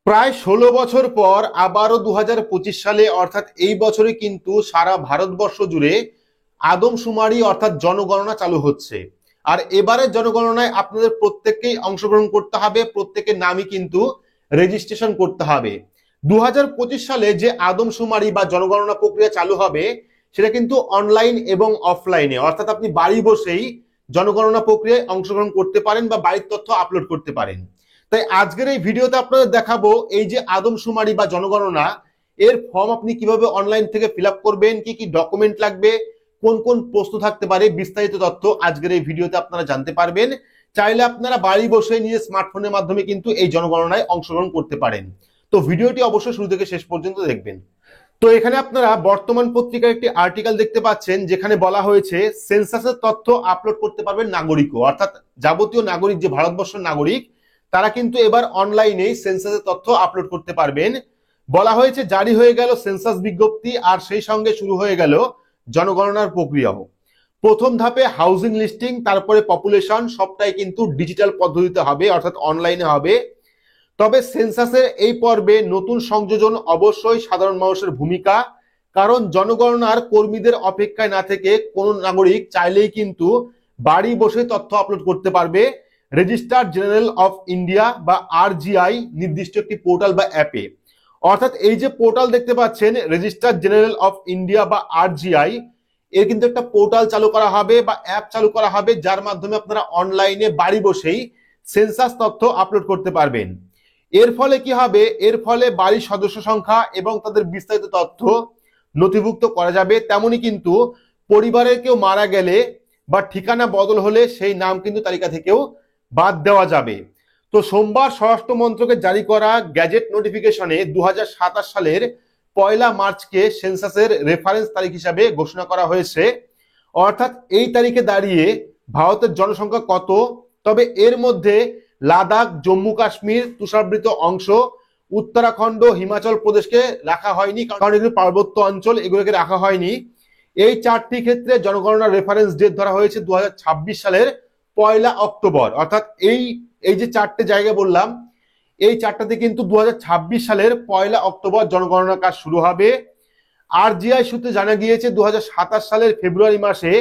প্রায় 16 বছর পর আবারও 2025 সালে অর্থাৎ এই বছরে কিন্তু সারা ভারতবর্ষ জুড়ে আদমশুমারি অর্থাৎ জনগণনা চালু হচ্ছে। আর এবারের জনগণনায় আপনাদের প্রত্যেককেই অংশগ্রহণ করতে হবে, প্রত্যেকের নামই কিন্তু রেজিস্ট্রেশন করতে হবে। 2025 সালে যে আদমশুমারি বা জনগণনা প্রক্রিয়া চালু হবে সেটা কিন্তু অনলাইন এবং অফলাইনে, অর্থাৎ আপনি বাড়ি বসেই জনগণনা প্রক্রিয়ায় অংশগ্রহণ করতে পারেন বা বাড়ির তথ্য আপলোড করতে পারেন। তাই আজকের এই ভিডিওতে আপনাদের দেখাবো এই যে আদমশুমারি বা জনগণনা এর ফর্ম আপনি কিভাবে অনলাইন থেকে ফিল আপ করবেন, কি কি ডকুমেন্ট লাগবে, কোন কোন প্রশ্ন থাকতে পারে, বিস্তারিত তথ্য আজকের এই ভিডিওতে আপনারা জানতে পারবেন। চাইলে আপনারা বাড়ি বসে নিজের স্মার্টফোনের মাধ্যমে কিন্তু এই জনগণনায় অংশগ্রহণ করতে পারেন। তো ভিডিওটি অবশ্যই শুরু থেকে শেষ পর্যন্ত দেখবেন। তো এখানে আপনারা বর্তমান পত্রিকার একটি আর্টিকেল দেখতে পাচ্ছেন যেখানে বলা হয়েছে সেন্সাসের তথ্য আপলোড করতে পারবেন নাগরিকও, অর্থাৎ যাবতীয় নাগরিক যে ভারতবর্ষের নাগরিক তারা কিন্তু এবার অনলাইনেই সেন্সাসের তথ্য আপলোড করতে পারবেন। বলা হয়েছে জারি হয়ে গেল সেন্সাস বিজ্ঞপ্তি আর সেই সঙ্গে শুরু হয়ে গেল জনগণনার প্রক্রিয়াও। প্রথম ধাপে হাউজিং লিস্টিং, তারপরে পপুলেশন, সবটাই কিন্তু ডিজিটাল পদ্ধতিতে হবে অর্থাৎ অনলাইনে হবে। তবে সেন্সাসের এই পর্বে নতুন সংযোজন অবশ্যই সাধারণ মানুষের ভূমিকা, কারণ জনগণনার কর্মীদের অপেক্ষায় না থেকে কোন নাগরিক চাইলেই কিন্তু বাড়ি বসে তথ্য আপলোড করতে পারবে রেজিস্ট্রার জেনারেল অফ ইন্ডিয়া বা আরজিআই নির্দিষ্ট একটি পোর্টাল বা অ্যাপে। অর্থাৎ এই যে পোর্টাল দেখতে পাচ্ছেন রেজিস্ট্রার জেনারেল অফ ইন্ডিয়া বা আরজিআই, এর কিন্তু একটা পোর্টাল চালু করা হবে বা অ্যাপ চালু করা হবে যার মাধ্যমে আপনারা অনলাইনে বাড়ি বসেই সেন্সাস তথ্য আপলোড করতে পারবেন। এর ফলে কি হবে, এর ফলে বাড়ির সদস্য সংখ্যা এবং তাদের বিস্তারিত তথ্য নথিভুক্ত করা যাবে। তেমনি কিন্তু পরিবারের কেউ মারা গেলে বা ঠিকানা বদল হলে সেই নাম কিন্তু তালিকা থেকেও বাদ দেওয়া যাবে। তো সোমবার স্বরাষ্ট্র মন্ত্রকের জারি করা গ্যাজেট নোটিফিকেশনে 2027 সালের 1 মার্চকে সেন্সাসের রেফারেন্স তারিখ হিসাবে ঘোষণা করা হয়েছে। অর্থাৎ এই তারিখে দাঁড়িয়ে ভারতের জনসংখ্যা কত, তবে এর মধ্যে লাদাখ, জম্মু কাশ্মীর, তুষারাবৃত অংশ, উত্তরাখণ্ড, হিমাচল প্রদেশকে রাখা হয়নি, কারণ এগুলো পার্বত্য অঞ্চল, এগুলোকে রাখা হয়নি। এই চারটি ক্ষেত্রে জনগণনার রেফারেন্স ডেট ধরা হয়েছে 2026 সালের 1 অক্টোবর। অর্থাৎ এই এই যে চারটে জায়গা বললাম, এই চারটাতে কিন্তু 2026 সালের 1 অক্টোবর জনগণনার কাজ শুরু হবে। আরজিআই সূত্রে জানা গিয়েছে 2027 সালের ফেব্রুয়ারি মাসে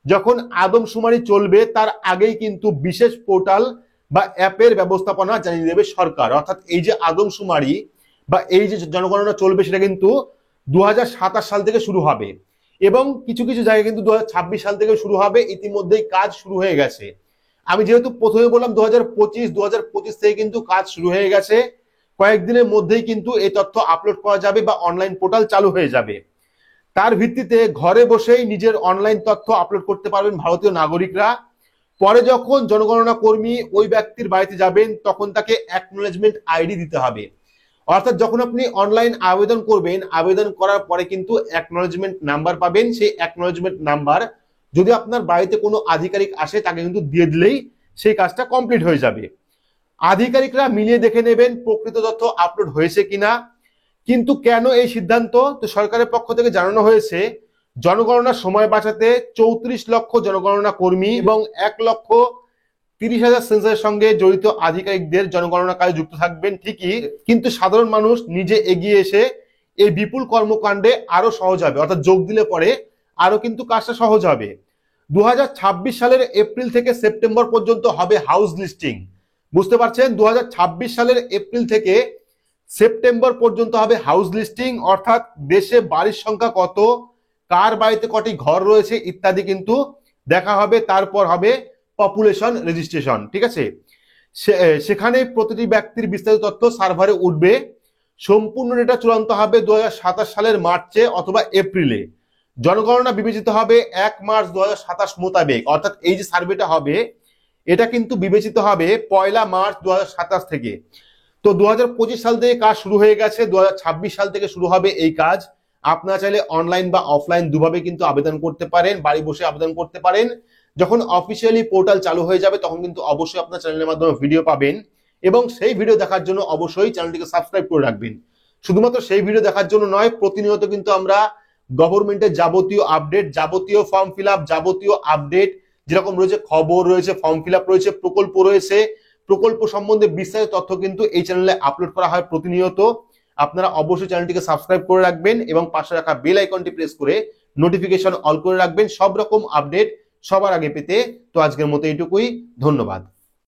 যখন আদমশুমারি চলবে তার আগেই কিন্তু বিশেষ পোর্টাল বা অ্যাপের ব্যবস্থাপনা জানিয়ে দেবে সরকার। অর্থাৎ এই যে আদমশুমারি বা এই যে জনগণনা চলবে সেটা কিন্তু 2027 সাল থেকে শুরু হবে এবং কিছু কিছু জায়গায় কিন্তু 2026 সাল থেকে শুরু হবে। ইতিমধ্যেই কাজ শুরু হয়ে গেছে। আমি যেহেতু প্রথমে বললাম 2025 থেকে কিন্তু কাজ শুরু হয়ে গেছে। কয়েকদিনের মধ্যেই কিন্তু এই তথ্য আপলোড করা যাবে বা অনলাইন পোর্টাল চালু হয়ে যাবে। তার ভিত্তিতে ঘরে বসেই নিজের অনলাইন তথ্য আপলোড করতে পারবেন ভারতীয় নাগরিকরা। পরে যখন জনগণনা কর্মী ওই ব্যক্তির বাড়িতে যাবেন তখন তাকে অ্যাকনোলেজমেন্ট আইডি দিতে হবে। অর্থাৎ যখন আপনি অনলাইন আবেদন করবেন, আবেদন করার পরে কিন্তু অ্যাকনোলেজমেন্ট নাম্বার পাবেন। সেই অ্যাকনোলেজমেন্ট নাম্বার যদি আপনার বাড়িতে কোনো আধিকারিক আসে তাকে কিন্তু দিয়ে দিলেই সেই কাজটা কমপ্লিট হয়ে যাবে। আধিকারিকরা মিলিয়ে দেখে নেবেন প্রকৃত তথ্য আপলোড হয়েছে কিনা। কিন্তু কেন এই সিদ্ধান্ত? তো সরকারের পক্ষ থেকে জানানো হয়েছে জনগণনার সময় বাঁচাতে 34 লক্ষ জনগণনা কর্মী এবং 1,30,000 সেন্সাসের সঙ্গে জড়িত আধিকারিকদের জনগণনা কাজে যুক্ত থাকবেন ঠিকই, কিন্তু সাধারণ মানুষ নিজে এগিয়ে এসে এই বিপুল কর্মকাণ্ডে আরো সহজ হবে। অর্থাৎ যোগ দিলে পরে আরো কিন্তু কাজটা সহজ হবে। 2026 সালের এপ্রিল থেকে সেপ্টেম্বর পর্যন্ত হবে হাউস লিস্টিং। বুঝতে পারছেন, 2026 সালের এপ্রিল থেকে সেপ্টেম্বর পর্যন্ত হবে হাউস লিস্টিং, অর্থাৎ দেশে বাড়ির সংখ্যা কত, কার বাড়িতে কটি ঘর রয়েছে ইত্যাদি কিন্তু দেখা হবে। তারপর হবে পপুলেশন রেজিস্ট্রেশন। ঠিক আছে, সেখানে প্রতিটি ব্যক্তির বিস্তারিত তথ্য সার্ভারে উঠবে। সম্পূর্ণ ডেটা চূড়ান্ত হবে 2027 সালের মার্চে অথবা এপ্রিলে। জনগণনা বিবেচিত হবে 1 মার্চ 2027 মোতাবেক। অর্থাৎ এই যে সার্ভেটা হবে এটা কিন্তু বিবেচিত হবে 1 মার্চ 2027 থেকে। তো 2025 সাল থেকে কাজ শুরু হয়ে গেছে, 2026 সাল থেকে শুরু হবে এই কাজ। আপনারা চাইলে অনলাইন বা অফলাইন দুভাবে কিন্তু আবেদন করতে পারেন, বাড়ি বসে আবেদন করতে পারেন। যখন অফিসিয়ালি পোর্টাল চালু হয়ে যাবে তখন কিন্তু অবশ্যই আপনার চ্যানেলের মাধ্যমে ভিডিও পাবেন এবং সেই ভিডিও দেখার জন্য অবশ্যই চ্যানেলটিকে সাবস্ক্রাইব করে রাখবেন। শুধুমাত্র সেই ভিডিও দেখার জন্য নয়, প্রতিনিয়ত কিন্তু আমরা গভর্নমেন্টের যাবতীয় আপডেট, যাবতীয় ফর্ম ফিল আপ, যাবতীয় আপডেট যেরকম রয়েছে, খবর রয়েছে, ফর্ম ফিল আপ রয়েছে, প্রকল্প রয়েছে, প্রকল্প সম্বন্ধে বিস্তারিত তথ্য কিন্তু এই চ্যানেলে আপলোড করা হয় প্রতিনিয়ত। আপনারা অবশ্যই চ্যানেলটিকে সাবস্ক্রাইব করে রাখবেন এবং পাশে রাখা বেল আইকনটি প্রেস করে নোটিফিকেশন অল করে রাখবেন সব রকম আপডেট সবার আগে পেতে। তো আজকের মতো এইটুকুই, ধন্যবাদ।